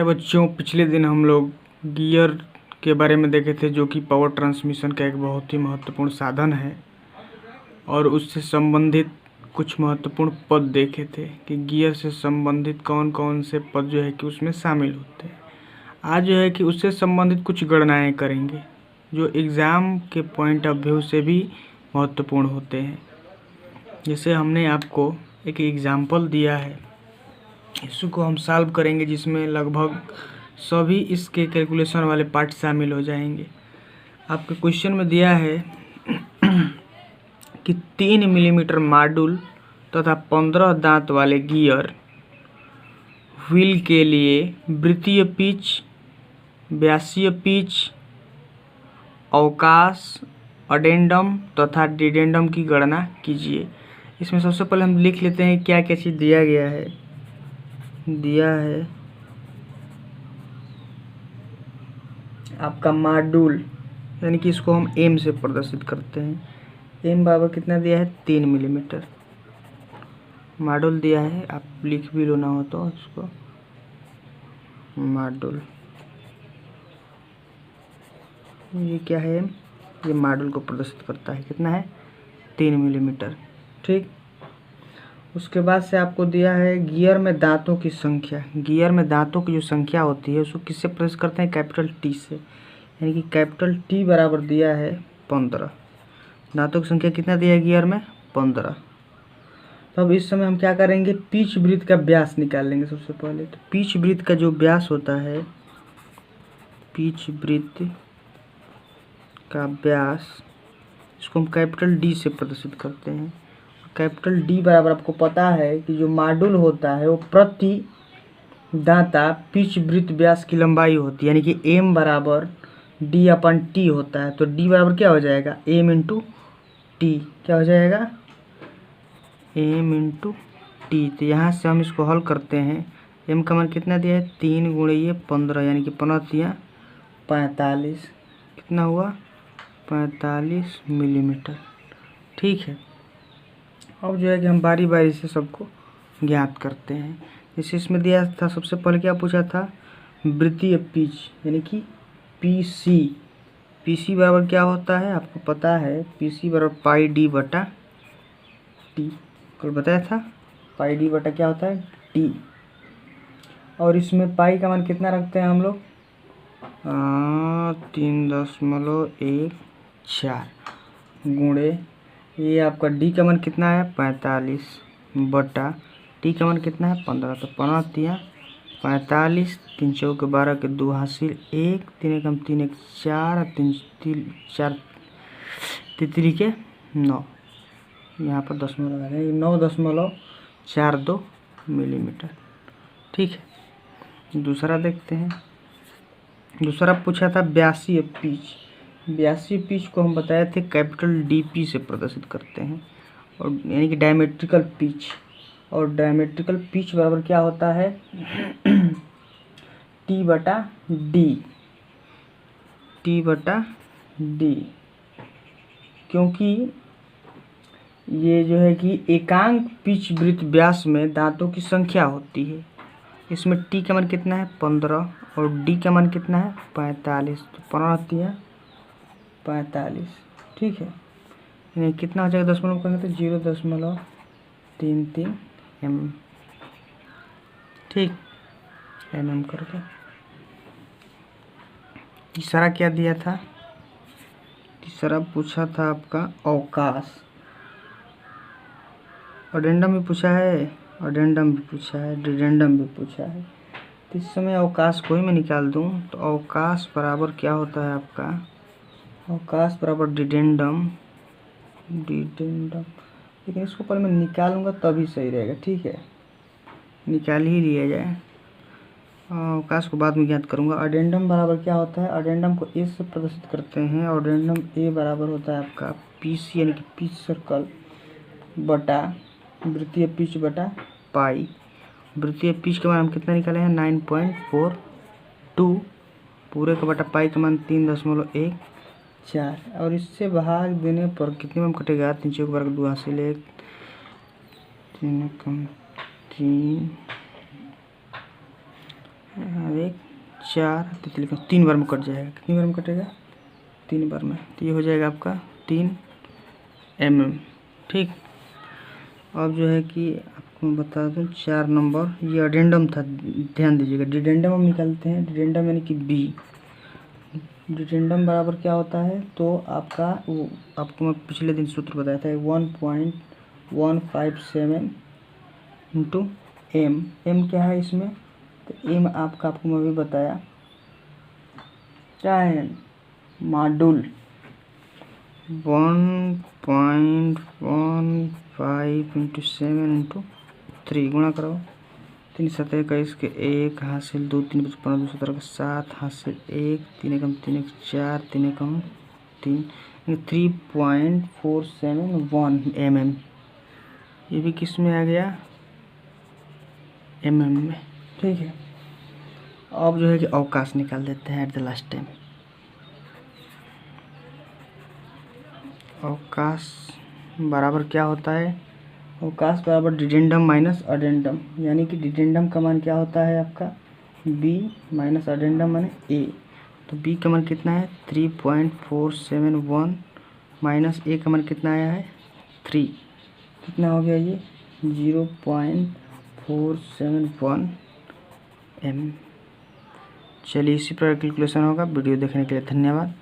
बच्चों, पिछले दिन हम लोग गियर के बारे में देखे थे, जो कि पावर ट्रांसमिशन का एक बहुत ही महत्वपूर्ण साधन है, और उससे संबंधित कुछ महत्वपूर्ण पद देखे थे कि गियर से संबंधित कौन कौन से पद जो है कि उसमें शामिल होते हैं। आज जो है कि उससे संबंधित कुछ गणनाएं करेंगे जो एग्ज़ाम के पॉइंट ऑफ व्यू से भी महत्वपूर्ण होते हैं। जैसे हमने आपको एक एग्जाम्पल दिया है, इसको हम सॉल्व करेंगे, जिसमें लगभग सभी इसके कैलकुलेशन वाले पार्ट शामिल हो जाएंगे। आपके क्वेश्चन में दिया है कि 3 मिलीमीटर मॉड्यूल तथा 15 दांत वाले गियर व्हील के लिए वृत्तीय पिच, व्यासीय पिच, अवकाश, अडेंडम तथा डिडेंडम की गणना कीजिए। इसमें सबसे पहले हम लिख लेते हैं क्या क्या चीज़ दिया गया है। दिया है आपका मॉड्यूल, यानी कि इसको हम एम से प्रदर्शित करते हैं। एम बराबर कितना दिया है? 3 मिलीमीटर। मॉड्यूल दिया है, आप लिख भी लो ना हो तो इसको मॉड्यूल, ये क्या है? ये मॉड्यूल को प्रदर्शित करता है। कितना है? 3 मिलीमीटर। ठीक। उसके बाद से आपको दिया है गियर में दांतों की संख्या। गियर में दांतों की जो संख्या होती है उसको किससे प्रदर्शित करते हैं? कैपिटल टी से, यानी कि कैपिटल टी बराबर दिया है 15। दांतों की संख्या कितना दिया है गियर में? 15। तो अब इस समय हम क्या करेंगे? पिच वृत्त का व्यास निकाल लेंगे सबसे पहले। तो पिच वृत्त का जो व्यास होता है, पिच वृत्त का व्यास, इसको हम कैपिटल डी से प्रदर्शित करते हैं। कैपिटल डी बराबर आपको पता है कि जो मॉड्यूल होता है वो प्रति दांता पिच वृत्त व्यास की लंबाई होती है, यानी कि एम बराबर डी अपन टी होता है। तो डी बराबर क्या हो जाएगा? M into T. क्या हो जाएगा? M into T. तो यहाँ से हम इसको हल करते हैं। एम का मान कितना दिया है? 3 गुणे ये 15, यानी कि 15 45। कितना हुआ? 45 मिलीमीटर। ठीक है। अब जो है कि हम बारी बारी से सबको ज्ञात करते हैं। जैसे इसमें दिया था, सबसे पहले क्या पूछा था? वृत्तीय पिच, यानी कि पीसी। पीसी बराबर क्या होता है? आपको पता है पीसी बराबर पाई डी बटा टी। कल बताया था पाई डी बटा क्या होता है? टी। और इसमें पाई का मान कितना रखते हैं हम लोग? 3.14 गुणे ये आपका डी का मान कितना है? 45 बटा टी का मान कितना है? 15। तो 15 45, 3 चौके 12 के 2 हासिल 1, 3 एकम 3 1 4, 3 4 तितरी के 9। यहाँ पर दशमलव लगा देंगे, 9.42 मिलीमीटर। ठीक है। दूसरा देखते हैं। दूसरा पूछा था व्यासीय पिच। व्यासीय पिच को हम बताए थे कैपिटल डीपी से प्रदर्शित करते हैं, और यानी कि डायमेट्रिकल पिच। और डायमेट्रिकल पिच बराबर क्या होता है? टी बटा डी। टी बटा डी, क्योंकि ये जो है कि एकांक पिच वृत्त व्यास में दांतों की संख्या होती है। इसमें टी का मान कितना है? 15, और डी का मान कितना है? 45। तो 15 45। ठीक है। यानी कितना हो जाएगा? दशमलव करेंगे तो 0.33 mm। ठीक, mm करके। तीसरा क्या दिया था? तीसरा पूछा था आपका अवकाश। अडेंडम भी पूछा है, अडेंडम भी पूछा है, डिडेंडम भी पूछा है। तो इस समय अवकाश को ही मैं निकाल दूं तो अवकाश बराबर क्या होता है आपका? अवकाश बराबर डिडेंडम। डिडेंडम, लेकिन इसको पहले मैं निकालूंगा तभी सही रहेगा। ठीक है, निकाल ही लिया जाए। अवकाश को बाद में ज्ञात करूंगा। अडेंडम बराबर क्या होता है? अडेंडम को ए से प्रदर्शित करते हैं। अडेंडम ए बराबर होता है आपका पीसी, यानी कि पिच सर्कल बटा वृत्तीय पिच बटा पाई। वृत्तीय पिच का मान हम कितना निकाले हैं? 9.42। पूरे का बटा पाई का मान 3.14। और इससे भाग देने पर कितने में कटेगा? 3 चौके 12 के 2 हासिल 1, 3 कम 3 एक 4 3 बार में कट जाएगा। कितनी बार में कटेगा? 3 बार में। तो ये हो जाएगा आपका 3 mm। ठीक। अब जो है कि आपको मैं बता दूं 4 नंबर, ये अडेंडम था, ध्यान दीजिएगा। डिडेंडम हम निकालते हैं, डिडेंडम यानी कि बी। डिडेंडम बराबर क्या होता है? तो आपका वो आपको मैं पिछले दिन सूत्र बताया था 1.157 इंटू एम। एम क्या है इसमें? तो एम आपको मैं भी बताया क्या है? मॉड्यूल 1.15 इंटू 7 इंटू 3 गुणा करो। 3 7 21 के 1 हासिल 2 3 5 15 2 17 का 7 हासिल 1 3 एकम 3 1 4 3 एकम 3 3.471 mm। ये भी किस में आ गया? mm में। ठीक है। अब जो है कि अवकाश निकाल देते हैं एट द लास्ट टाइम। अवकाश बराबर क्या होता है? अवकाश बराबर डिडेंडम माइनस अडेंडम, यानी कि डिडेंडम का मान क्या होता है आपका? बी माइनस अडेंडम माने ए। तो बी का मान कितना है? 3.471 माइनस ए का मान कितना आया है? 3। कितना हो गया ये? 0.471 m। चलिए इसी प्रकार कैलकुलेशन होगा। वीडियो देखने के लिए धन्यवाद।